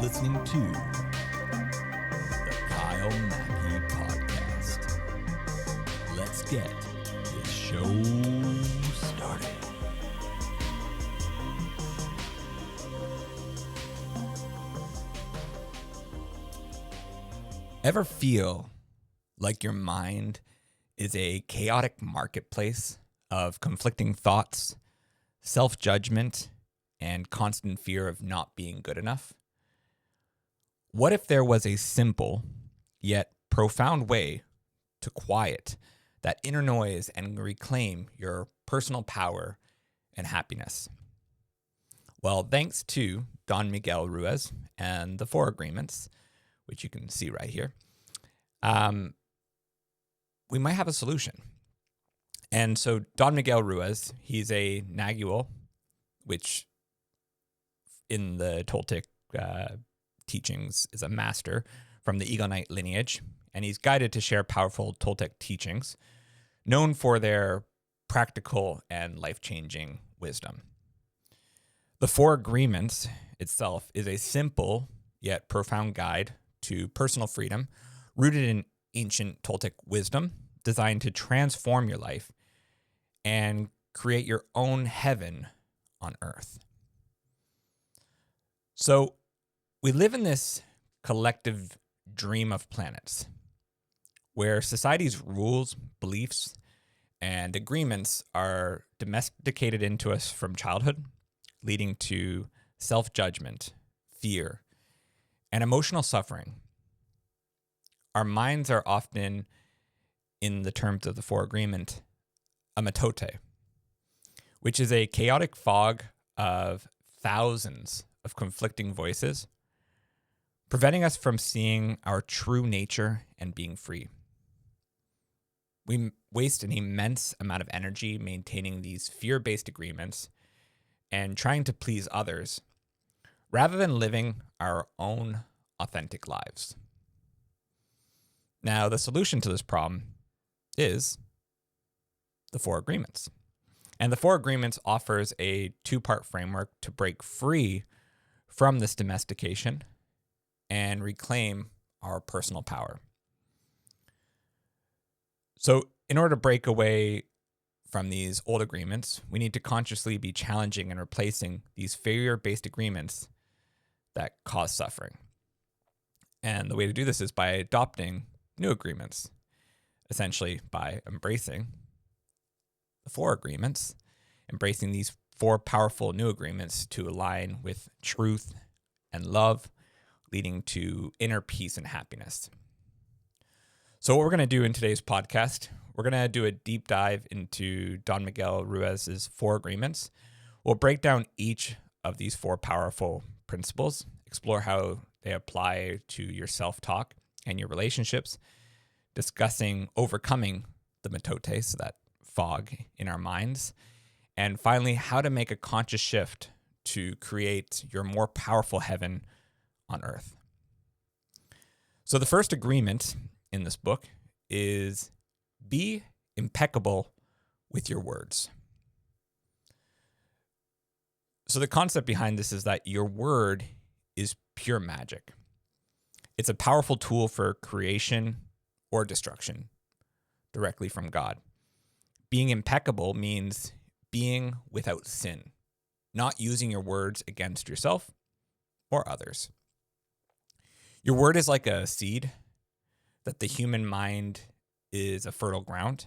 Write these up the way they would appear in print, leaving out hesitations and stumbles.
listening to the Kyle Mackey Podcast. Let's get this show started. Ever feel like your mind is a chaotic marketplace of conflicting thoughts, self-judgment, and constant fear of not being good enough? What if there was a simple yet profound way to quiet that inner noise and reclaim your personal power and happiness? Well, thanks to Don Miguel Ruiz and the 4 agreements, which you can see right here, we might have a solution. And so Don Miguel Ruiz, he's a nagual, which in the Toltec teachings is a master from the Eagle Knight lineage, and he's guided to share powerful Toltec teachings, known for their practical and life-changing wisdom. The 4 agreements itself is a simple yet profound guide to personal freedom, rooted in ancient Toltec wisdom, designed to transform your life and create your own heaven on earth. So we live in this collective dream of planets where society's rules, beliefs, and agreements are domesticated into us from childhood, leading to self-judgment, fear, and emotional suffering. Our minds are often, in the terms of the 4 agreement, a mitote, which is a chaotic fog of thousands of conflicting voices, preventing us from seeing our true nature and being free. We waste an immense amount of energy maintaining these fear-based agreements and trying to please others, rather than living our own authentic lives. Now, the solution to this problem is the 4 agreements. And the 4 agreements offers a 2-part framework to break free from this domestication and reclaim our personal power. So in order to break away from these old agreements, we need to consciously be challenging and replacing these failure-based agreements that cause suffering. And the way to do this is by adopting new agreements, essentially by embracing the 4 agreements, embracing these 4 powerful new agreements to align with truth and love, leading to inner peace and happiness. So what we're going to do in today's podcast, we're going to do a deep dive into Don Miguel Ruiz's 4 agreements. We'll break down each of these 4 powerful principles, explore how they apply to your self-talk and your relationships, discussing overcoming the mitote, so that fog in our minds, and finally, how to make a conscious shift to create your more powerful heaven on earth. So the first agreement in this book is be impeccable with your words. So the concept behind this is that your word is pure magic. It's a powerful tool for creation or destruction directly from God. Being impeccable means being without sin, not using your words against yourself or others. Your word is like a seed that the human mind is a fertile ground.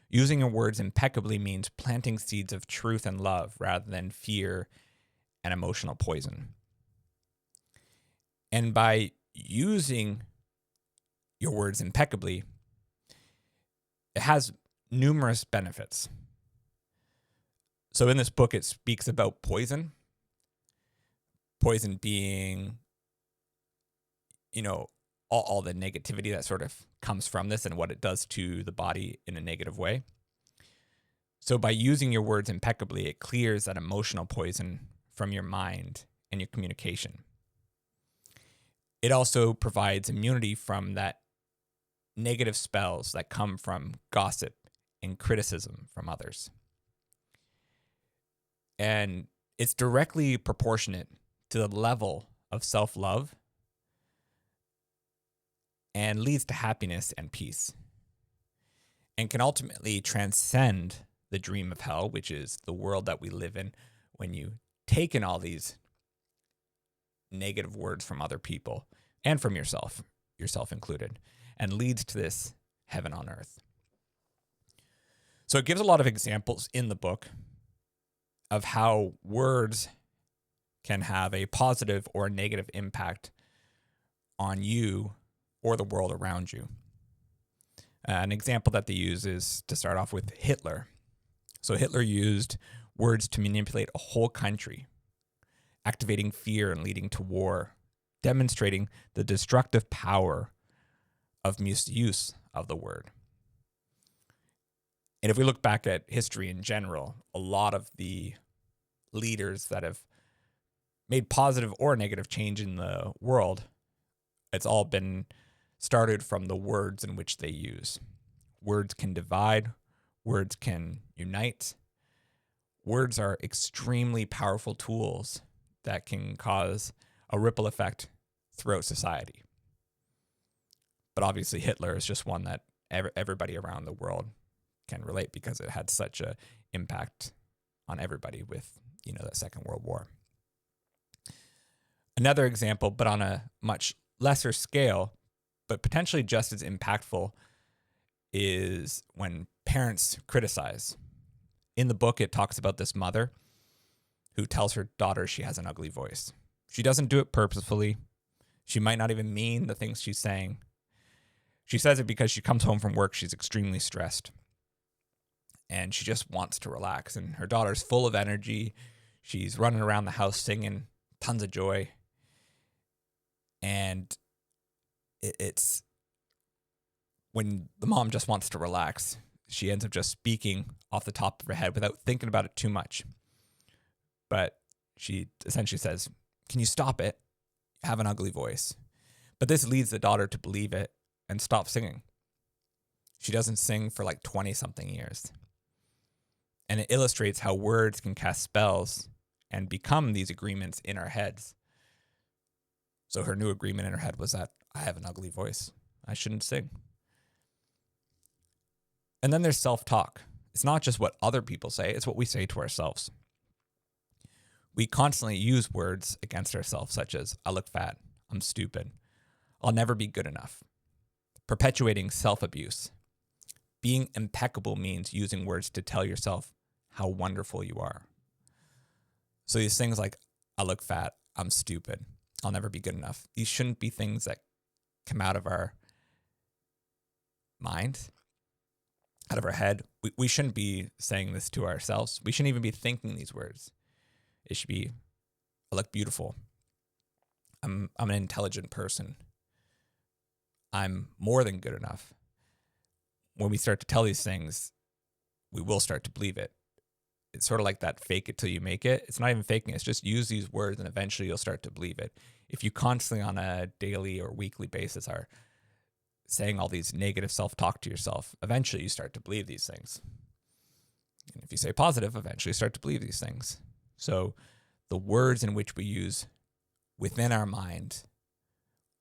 Using your words impeccably means planting seeds of truth and love rather than fear and emotional poison. And by using your words impeccably, it has numerous benefits. So in this book, it speaks about poison. Poison being, all the negativity that sort of comes from this and what it does to the body in a negative way. So by using your words impeccably, it clears that emotional poison from your mind and your communication. It also provides immunity from that negative spells that come from gossip and criticism from others. And it's directly proportionate to the level of self-love and leads to happiness and peace, and can ultimately transcend the dream of hell, which is the world that we live in when you take in all these negative words from other people and from yourself included, and leads to this heaven on earth. So it gives a lot of examples in the book of how words can have a positive or a negative impact on you or the world around you. An example that they use is to start off with Hitler. So Hitler used words to manipulate a whole country, activating fear and leading to war, demonstrating the destructive power of misuse of the word. And if we look back at history in general, a lot of the leaders that have made positive or negative change in the world, it's all been started from the words in which they use. Words can divide, words can unite. Words are extremely powerful tools that can cause a ripple effect throughout society. But obviously Hitler is just one that everybody around the world can relate because it had such an impact on everybody with, the Second World War. Another example, but on a much lesser scale, but potentially just as impactful, is when parents criticize. In the book, it talks about this mother who tells her daughter she has an ugly voice. She doesn't do it purposefully. She might not even mean the things she's saying. She says it because she comes home from work, she's extremely stressed, and she just wants to relax. And her daughter's full of energy. She's running around the house singing, tons of joy. And it's when the mom just wants to relax, she ends up just speaking off the top of her head without thinking about it too much. But she essentially says, "Can you stop it? You have an ugly voice." But this leads the daughter to believe it and stop singing. She doesn't sing for like 20-something years. And it illustrates how words can cast spells and become these agreements in our heads. So her new agreement in her head was that I have an ugly voice. I shouldn't sing. And then there's self-talk. It's not just what other people say, it's what we say to ourselves. We constantly use words against ourselves, such as, I look fat, I'm stupid, I'll never be good enough. Perpetuating self-abuse. Being impeccable means using words to tell yourself how wonderful you are. So these things like, I look fat, I'm stupid, I'll never be good enough. These shouldn't be things that come out of our mind, out of our head. We shouldn't be saying this to ourselves. We shouldn't even be thinking these words. It should be, I look beautiful. I'm an intelligent person. I'm more than good enough. When we start to tell these things, we will start to believe it. It's sort of like that fake it till you make it. It's not even faking it. It's just use these words and eventually you'll start to believe it. If you constantly on a daily or weekly basis are saying all these negative self-talk to yourself, eventually you start to believe these things. And if you say positive, eventually you start to believe these things. So the words in which we use within our mind,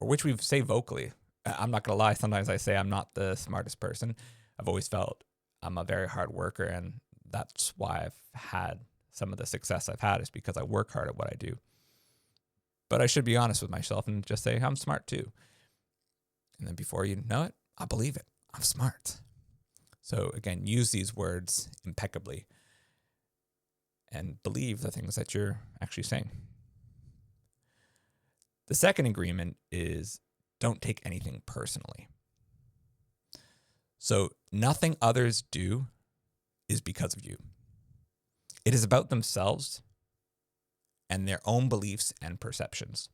or which we say vocally, I'm not going to lie, sometimes I say I'm not the smartest person. I've always felt I'm a very hard worker, and that's why I've had some of the success I've had is because I work hard at what I do. But I should be honest with myself and just say I'm smart too. And then before you know it, I believe it. I'm smart. So again, use these words impeccably and believe the things that you're actually saying. The second agreement is don't take anything personally. So nothing others do is because of you. It is about themselves and their own beliefs and perceptions.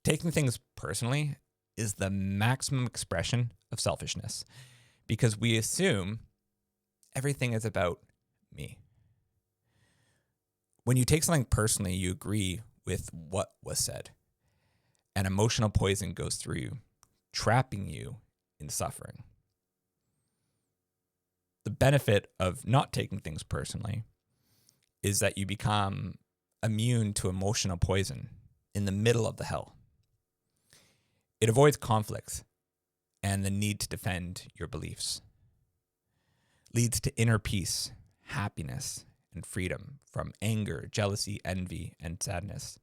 Taking things personally is the maximum expression of selfishness because we assume everything is about me. When you take something personally, you agree with what was said, and emotional poison goes through you, trapping you in suffering. The benefit of not taking things personally is that you become immune to emotional poison in the middle of the hell. It avoids conflicts and the need to defend your beliefs. Leads to inner peace, happiness, and freedom from anger, jealousy, envy, and sadness.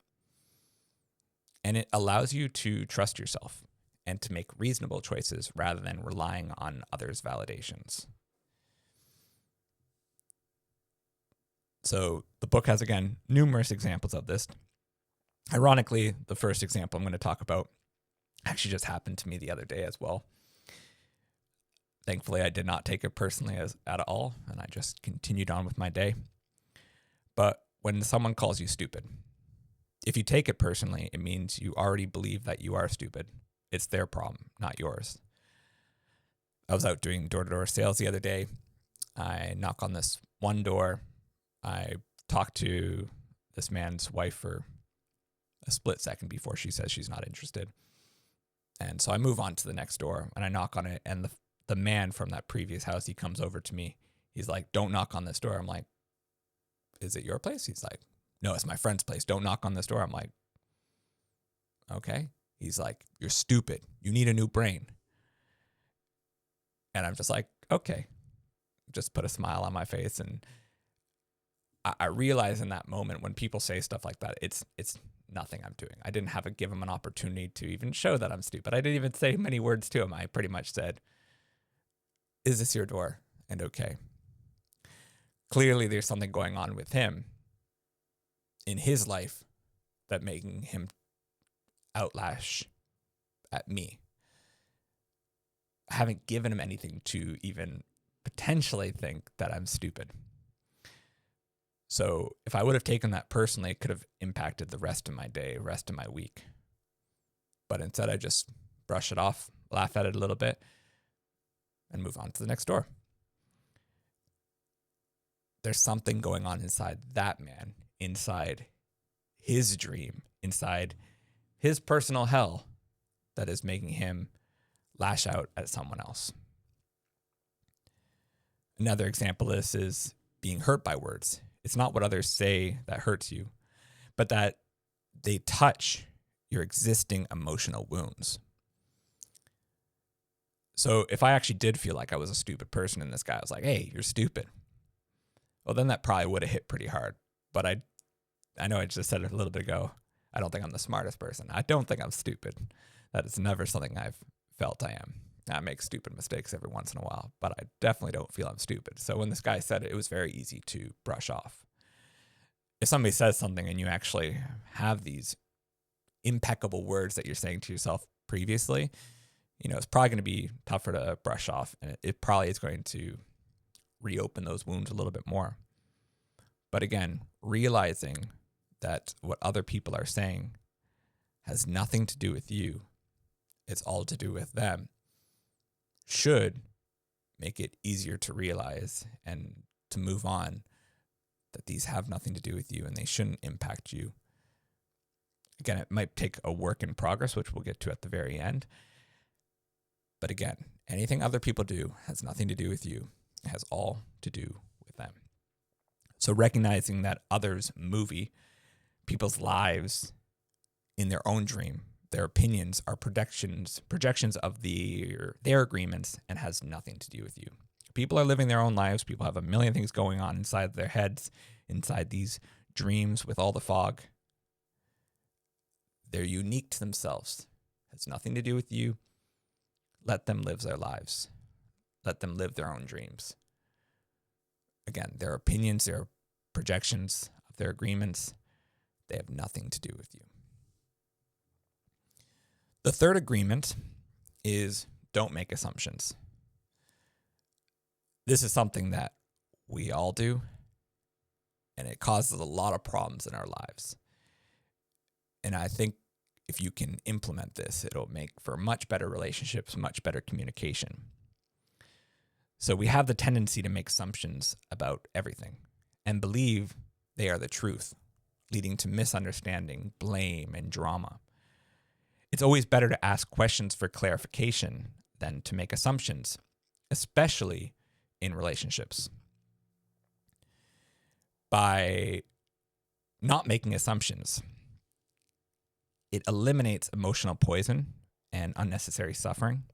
And it allows you to trust yourself and to make reasonable choices rather than relying on others' validations. So the book has, again, numerous examples of this. Ironically, the first example I'm going to talk about actually just happened to me the other day as well. Thankfully, I did not take it personally at all, and I just continued on with my day. But when someone calls you stupid, if you take it personally, it means you already believe that you are stupid. It's their problem, not yours. I was out doing door-to-door sales the other day. I knock on this one door. I talk to this man's wife for a split second before she says she's not interested. And so I move on to the next door and I knock on it. And the man from that previous house, he comes over to me. He's like, don't knock on this door. I'm like, is it your place? He's like, no, it's my friend's place. Don't knock on this door. I'm like, okay. He's like, you're stupid. You need a new brain. And I'm just like, okay. Just put a smile on my face. And I realize in that moment when people say stuff like that, it's nothing I'm doing. I didn't give him an opportunity to even show that I'm stupid. I didn't even say many words to him. I pretty much said, is this your door? And okay. Clearly there's something going on with him in his life that making him outlash at me. I haven't given him anything to even potentially think that I'm stupid. So if I would have taken that personally, it could have impacted the rest of my day, rest of my week. But instead, I just brush it off, laugh at it a little bit, and move on to the next door. There's something going on inside that man, inside his dream, inside his personal hell that is making him lash out at someone else. Another example of this is being hurt by words. It's not what others say that hurts you, but that they touch your existing emotional wounds. So if I actually did feel like I was a stupid person and this guy was like, hey, you're stupid, well, then that probably would have hit pretty hard. But I know I just said it a little bit ago, I don't think I'm the smartest person. I don't think I'm stupid. That is never something I've felt I am. I make stupid mistakes every once in a while, but I definitely don't feel I'm stupid. So when this guy said it, it was very easy to brush off. If somebody says something and you actually have these impeccable words that you're saying to yourself previously, it's probably going to be tougher to brush off, and it probably is going to reopen those wounds a little bit more. But again, realizing that what other people are saying has nothing to do with you, it's all to do with them, should make it easier to realize and to move on that these have nothing to do with you and they shouldn't impact you. Again, it might take a work in progress, which we'll get to at the very end. But again, anything other people do has nothing to do with you. It has all to do with them. So recognizing that others' movie, people's lives in their own dream, their opinions are projections of their agreements and has nothing to do with you. People are living their own lives. People have a million things going on inside their heads, inside these dreams with all the fog. They're unique to themselves. It has nothing to do with you. Let them live their lives. Let them live their own dreams. Again, their opinions, their projections of their agreements, they have nothing to do with you. The third agreement is don't make assumptions. This is something that we all do, and it causes a lot of problems in our lives. And I think if you can implement this, it'll make for much better relationships, much better communication. So we have the tendency to make assumptions about everything and believe they are the truth, leading to misunderstanding, blame, and drama. It's always better to ask questions for clarification than to make assumptions, especially in relationships. By not making assumptions, It eliminates emotional poison and unnecessary suffering.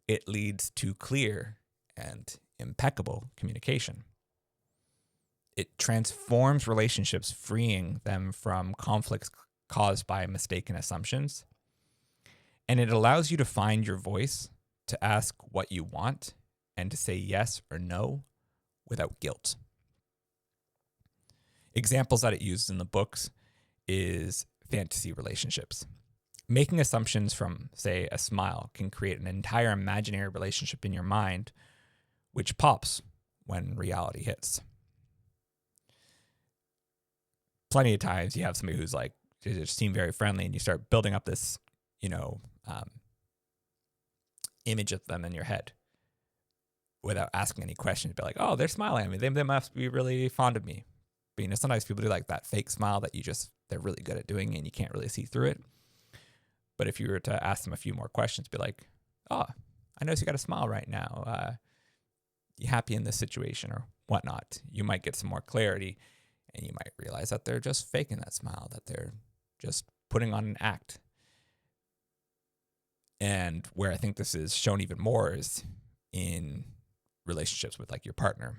It leads to clear and impeccable communication. It transforms relationships, freeing them from conflicts caused by mistaken assumptions. And it allows you to find your voice, to ask what you want, and to say yes or no without guilt. Examples that it uses in the books is fantasy relationships. Making assumptions from, say, a smile can create an entire imaginary relationship in your mind, which pops when reality hits. Plenty of times you have somebody who's like, they just seem very friendly, and you start building up this, image of them in your head without asking any questions. Be like, oh, they're smiling at me. They must be really fond of me. But sometimes people do like that fake smile that they're really good at doing and you can't really see through it. But if you were to ask them a few more questions, be like, oh, I notice you got a smile right now. You happy in this situation or whatnot? You might get some more clarity, and you might realize that they're just faking that smile, that they're just putting on an act. And where I think this is shown even more is in relationships with like your partner.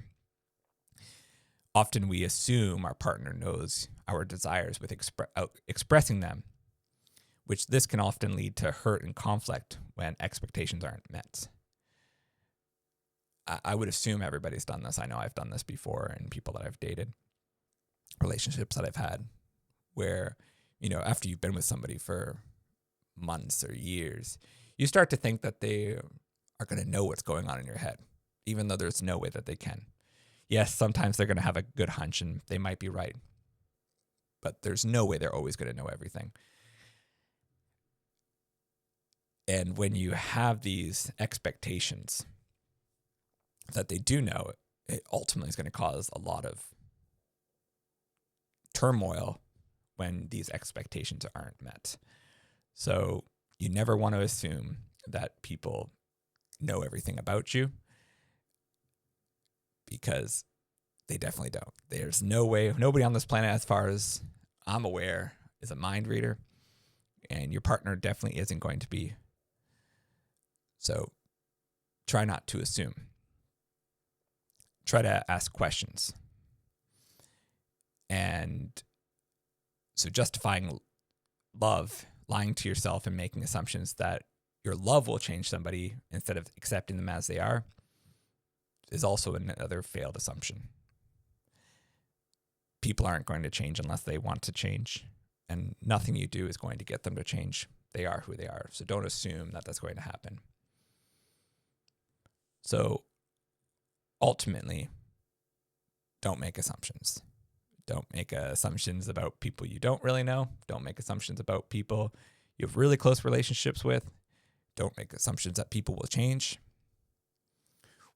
Often we assume our partner knows our desires with expressing them, which this can often lead to hurt and conflict when expectations aren't met. I would assume everybody's done this. I know I've done this before in people that I've dated, relationships that I've had, where, after you've been with somebody for months or years, you start to think that they are going to know what's going on in your head, even though there's no way that they can. Yes, sometimes they're going to have a good hunch and they might be right, but there's no way they're always going to know everything. And when you have these expectations that they do know, it ultimately is going to cause a lot of turmoil when these expectations aren't met. So you never want to assume that people know everything about you, because they definitely don't. There's no way, nobody on this planet, as far as I'm aware, is a mind reader, and your partner definitely isn't going to be. So try not to assume. Try to ask questions. And so justifying love, lying to yourself and making assumptions that your love will change somebody instead of accepting them as they are, is also another failed assumption. People aren't going to change unless they want to change, and nothing you do is going to get them to change. They are who they are. So don't assume that that's going to happen. So ultimately, don't make assumptions. Don't make assumptions about people you don't really know. Don't make assumptions about people you have really close relationships with. Don't make assumptions that people will change.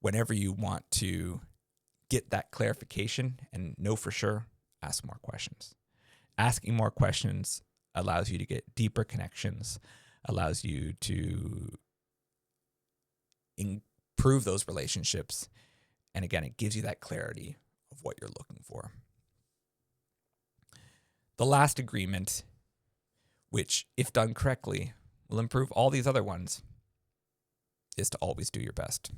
Whenever you want to get that clarification and know for sure, ask more questions. Asking more questions allows you to get deeper connections, allows you to improve those relationships. And again, it gives you that clarity of what you're looking for. The last agreement, which, if done correctly, will improve all these other ones, is to always do your best.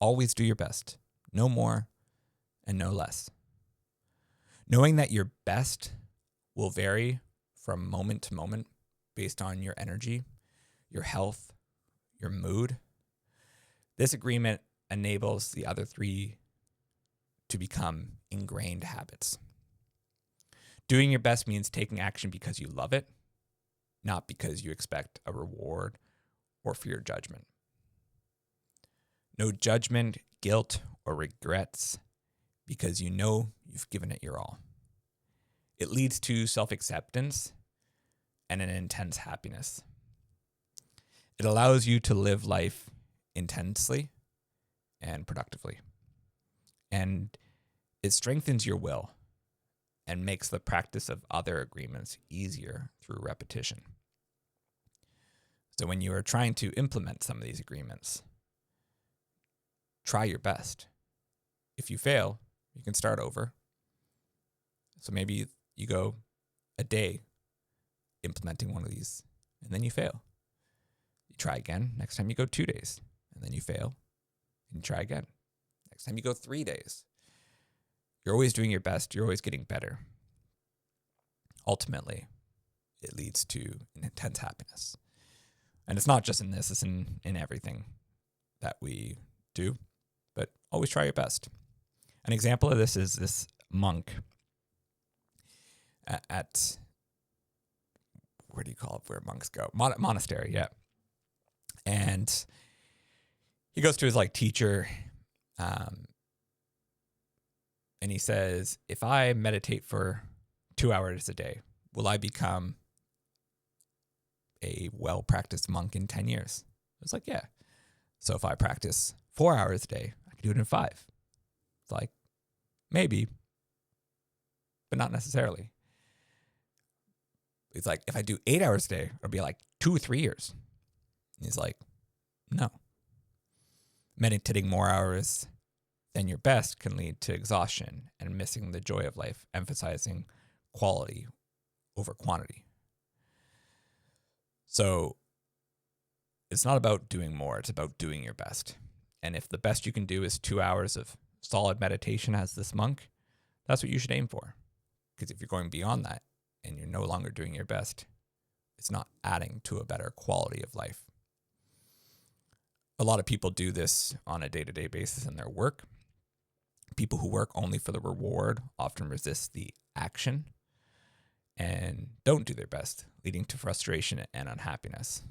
Always do your best. No more and no less. Knowing that your best will vary from moment to moment based on your energy, your health, your mood. This agreement enables the other three to become ingrained habits. Doing your best means taking action because you love it, not because you expect a reward or fear judgment. No judgment, guilt, or regrets because you know you've given it your all. It leads to self-acceptance and an intense happiness. It allows you to live life intensely and productively. And it strengthens your will and makes the practice of other agreements easier through repetition. So when you are trying to implement some of these agreements, try your best. If you fail, you can start over. So maybe you go a day implementing one of these, and then you fail. You try again. Next time you go 2 days, and then you fail, and you try again. Next time you go 3 days. You're always doing your best. You're always getting better. Ultimately, it leads to an intense happiness. And it's not just in this, it's in everything that we do, but always try your best. An example of this is this monk at where do you call it, where monks go? Monastery, yeah. And he goes to his teacher, and he says, if I meditate for 2 hours a day, will I become a well-practiced monk in 10 years? It's like, yeah. So if I practice 4 hours a day, I can do it in 5. It's like, maybe, but not necessarily. It's like, if I do 8 hours a day, it'll be like 2 or 3 years. And he's like, no. Meditating more hours than your best can lead to exhaustion and missing the joy of life, emphasizing quality over quantity. So it's not about doing more, it's about doing your best. And if the best you can do is 2 hours of solid meditation as this monk, that's what you should aim for. Because if you're going beyond that and you're no longer doing your best, it's not adding to a better quality of life. A lot of people do this on a day-to-day basis in their work. People who work only for the reward often resist the action and don't do their best, leading to frustration and unhappiness.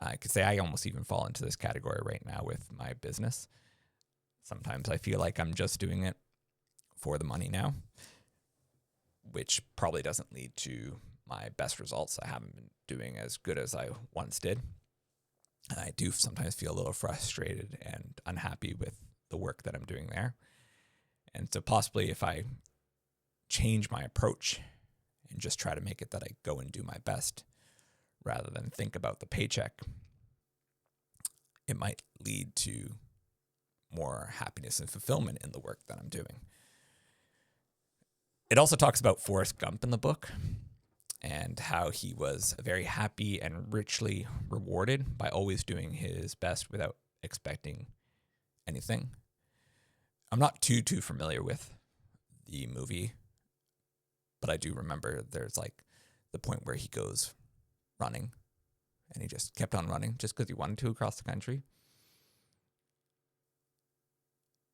I could say I almost even fall into this category right now with my business. Sometimes I feel like I'm just doing it for the money now, which probably doesn't lead to my best results. I haven't been doing as good as I once did. And I do sometimes feel a little frustrated and unhappy with the work that I'm doing there. And so possibly if I change my approach and just try to make it that I go and do my best rather than think about the paycheck, it might lead to more happiness and fulfillment in the work that I'm doing. It also talks about Forrest Gump in the book and how he was very happy and richly rewarded by always doing his best without expecting anything. I'm not too familiar with the movie, but I do remember there's the point where he goes running and he just kept on running just because he wanted to across the country.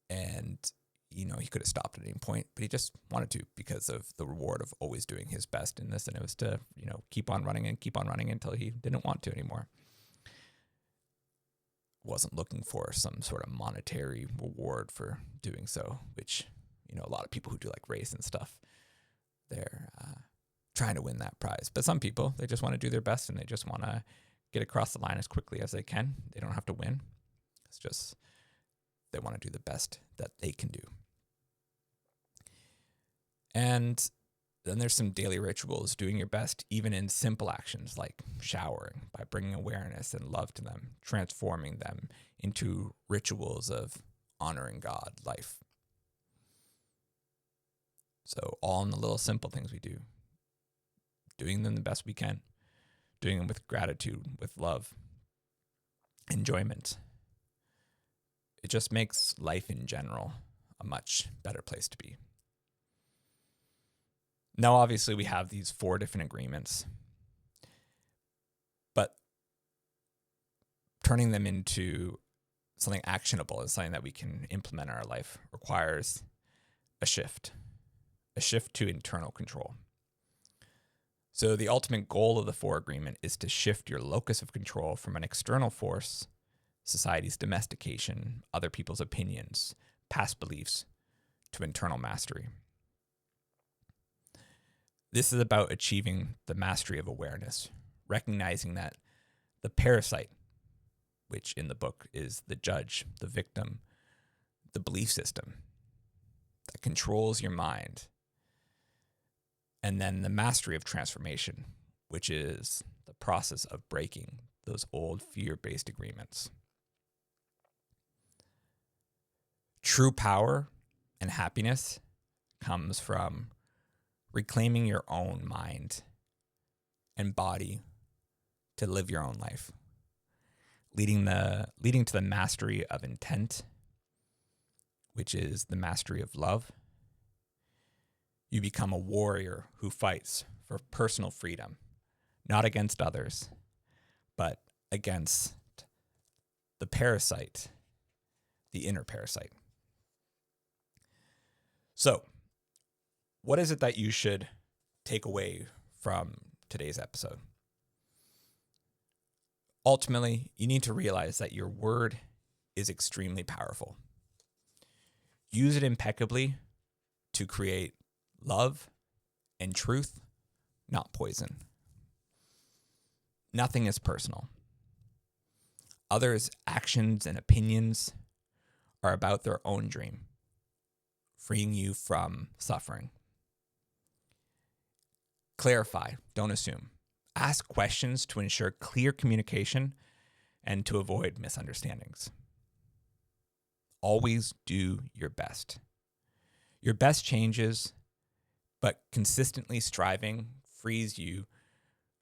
And he could have stopped at any point, but he just wanted to because of the reward of always doing his best in this. And it was to, keep on running until he didn't want to anymore. Wasn't looking for some sort of monetary reward for doing so, which, a lot of people who do race and stuff, they're trying to win that prize. But some people, they just want to do their best and they just want to get across the line as quickly as they can. They don't have to win. It's just they want to do the best that they can do. And then there's some daily rituals, doing your best, even in simple actions like showering, by bringing awareness and love to them, transforming them into rituals of honoring God, life. So all in the little simple things we do, doing them the best we can, doing them with gratitude, with love, enjoyment. It just makes life in general a much better place to be. Now, obviously, we have these 4 different agreements, but turning them into something actionable and something that we can implement in our life requires a shift to internal control. So the ultimate goal of the 4 agreement is to shift your locus of control from an external force, society's domestication, other people's opinions, past beliefs, to internal mastery. This is about achieving the mastery of awareness, recognizing that the parasite, which in the book is the judge, the victim, the belief system that controls your mind, and then the mastery of transformation, which is the process of breaking those old fear-based agreements. True power and happiness comes from reclaiming your own mind and body to live your own life, leading to the mastery of intent, which is the mastery of love. You become a warrior who fights for personal freedom, not against others, but against the parasite, the inner parasite. So, what is it that you should take away from today's episode? Ultimately, you need to realize that your word is extremely powerful. Use it impeccably to create love and truth, not poison. Nothing is personal. Others' actions and opinions are about their own dream, freeing you from suffering. Clarify, don't assume. Ask questions to ensure clear communication and to avoid misunderstandings. Always do your best. Your best changes, but consistently striving frees you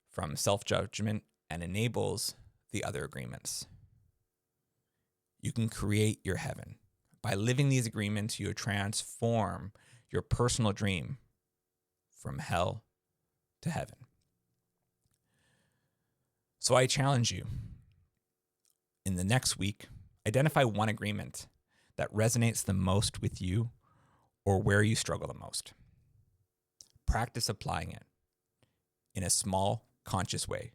from self-judgment and enables the other agreements. You can create your heaven. By living these agreements, you transform your personal dream from hell to heaven. So I challenge you, in the next week, identify one agreement that resonates the most with you or where you struggle the most. Practice applying it in a small, conscious way.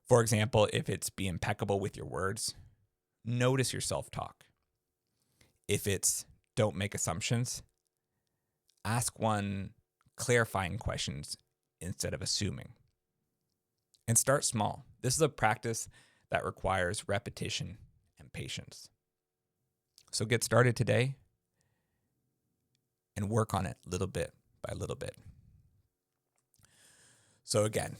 For example, if it's be impeccable with your words, notice your self-talk. If it's don't make assumptions, ask one clarifying questions instead of assuming. And start small. This is a practice that requires repetition and patience. So get started today and work on it little bit by little bit. So again,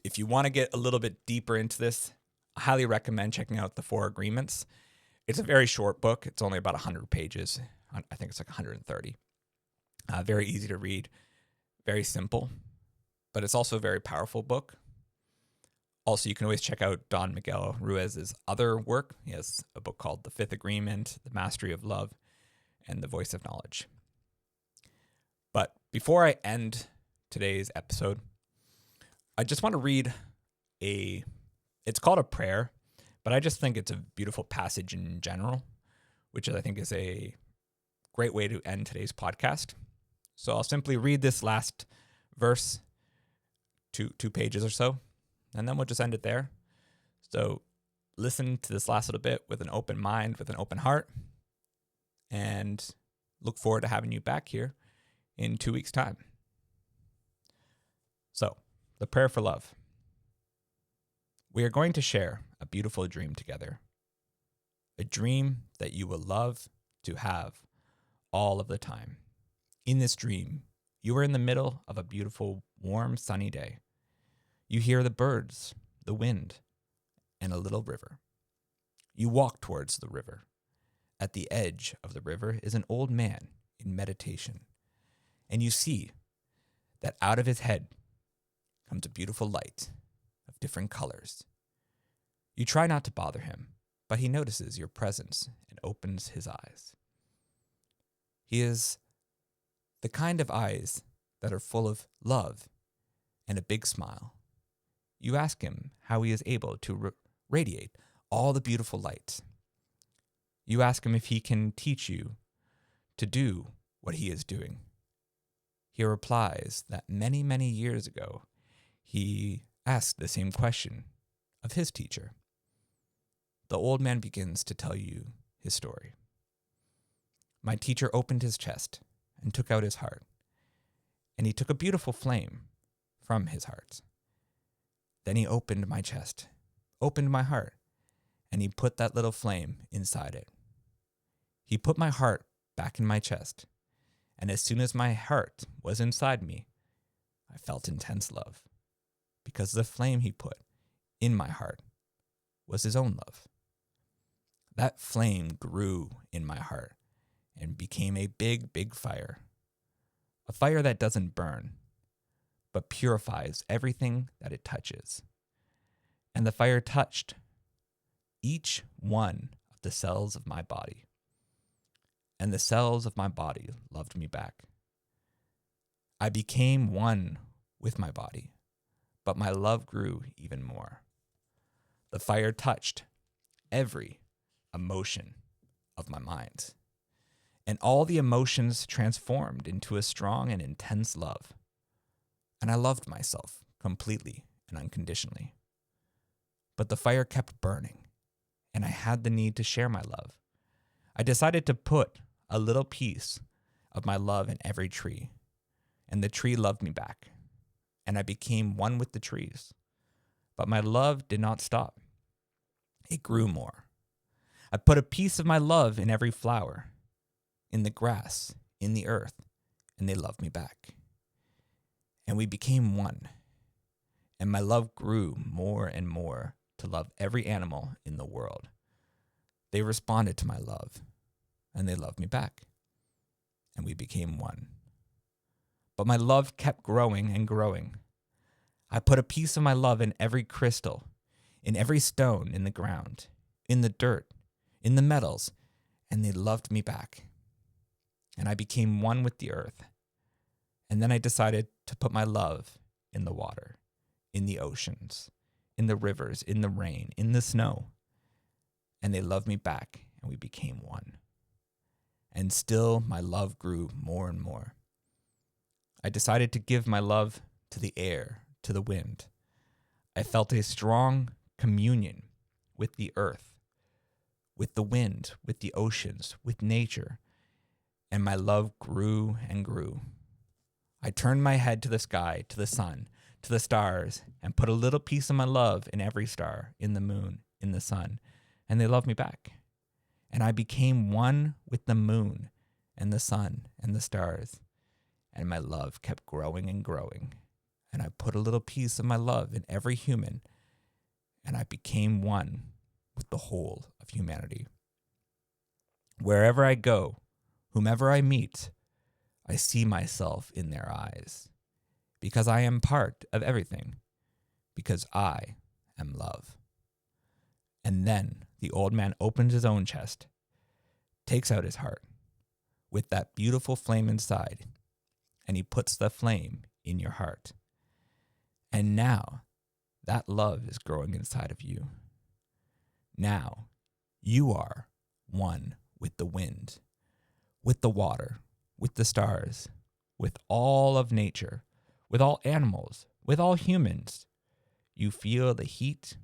if you want to get a little bit deeper into this, I highly recommend checking out the 4 Agreements. It's a very short book. It's only about 100 pages. I think it's like 130. Very easy to read, very simple, but it's also a very powerful book. Also, you can always check out Don Miguel Ruiz's other work. He has a book called The 5th Agreement, The Mastery of Love, and The Voice of Knowledge. But before I end today's episode, I just want to read it's called a prayer, but I just think it's a beautiful passage in general, which I think is a great way to end today's podcast. So I'll simply read this last verse, two pages or so, and then we'll just end it there. So listen to this last little bit with an open mind, with an open heart, and look forward to having you back here in 2 weeks' time. So, the prayer for love. We are going to share a beautiful dream together. A dream that you will love to have all of the time. In this dream, you are in the middle of a beautiful, warm, sunny day. You hear the birds, the wind, and a little river. You walk towards the river. At the edge of the river is an old man in meditation, and you see that out of his head comes a beautiful light of different colors. You try not to bother him, but he notices your presence and opens his eyes. He is the kind of eyes that are full of love and a big smile. You ask him how he is able to radiate all the beautiful light. You ask him if he can teach you to do what he is doing. He replies that many, many years ago, he asked the same question of his teacher. The old man begins to tell you his story. My teacher opened his chest and took out his heart, and he took a beautiful flame from his heart. Then he opened my chest, opened my heart, and he put that little flame inside it. He put my heart back in my chest, and as soon as my heart was inside me, I felt intense love, because the flame he put in my heart was his own love. That flame grew in my heart and became a big, big fire. A fire that doesn't burn, but purifies everything that it touches. And the fire touched each one of the cells of my body. And the cells of my body loved me back. I became one with my body, but my love grew even more. The fire touched every emotion of my mind, and all the emotions transformed into a strong and intense love. And I loved myself completely and unconditionally. But the fire kept burning, and I had the need to share my love. I decided to put a little piece of my love in every tree, and the tree loved me back, and I became one with the trees. But my love did not stop. It grew more. I put a piece of my love in every flower, in the grass, in the earth, and they loved me back. And we became one, and my love grew more and more to love every animal in the world. They responded to my love, and they loved me back, and we became one. But my love kept growing and growing. I put a piece of my love in every crystal, in every stone in the ground, in the dirt, in the metals, and they loved me back. And I became one with the earth. And then I decided to put my love in the water, in the oceans, in the rivers, in the rain, in the snow. And they loved me back, and we became one. And still my love grew more and more. I decided to give my love to the air, to the wind. I felt a strong communion with the earth, with the wind, with the oceans, with nature, and my love grew and grew. I turned my head to the sky, to the sun, to the stars, and put a little piece of my love in every star, in the moon, in the sun, and they loved me back. And I became one with the moon and the sun and the stars, and my love kept growing and growing. And I put a little piece of my love in every human, and I became one with the whole of humanity. Wherever I go, whomever I meet, I see myself in their eyes, because I am part of everything, because I am love. And then the old man opens his own chest, takes out his heart with that beautiful flame inside, and he puts the flame in your heart. And now that love is growing inside of you. Now you are one with the wind, with the water, with the stars, with all of nature, with all animals, with all humans. You feel the heat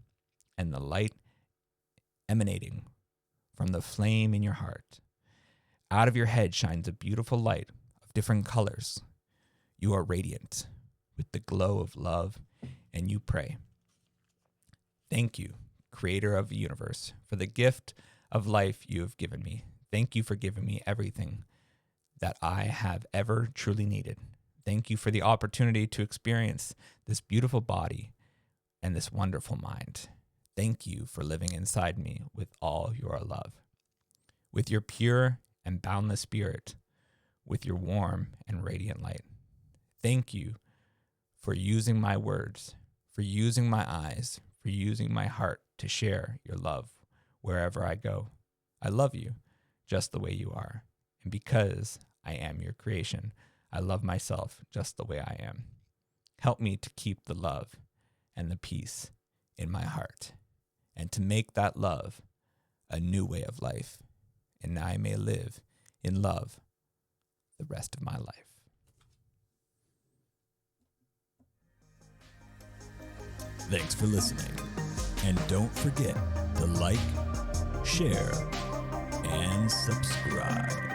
and the light emanating from the flame in your heart. Out of your head shines a beautiful light of different colors. You are radiant with the glow of love, and you pray. Thank you, Creator of the universe, for the gift of life you have given me. Thank you for giving me everything that I have ever truly needed. Thank you for the opportunity to experience this beautiful body and this wonderful mind. Thank you for living inside me with all your love, with your pure and boundless spirit, with your warm and radiant light. Thank you for using my words, for using my eyes, for using my heart to share your love wherever I go. I love you just the way you are. And because I am your creation, I love myself just the way I am. Help me to keep the love and the peace in my heart, and to make that love a new way of life, and I may live in love the rest of my life. Thanks for listening, and don't forget to like, share, and subscribe.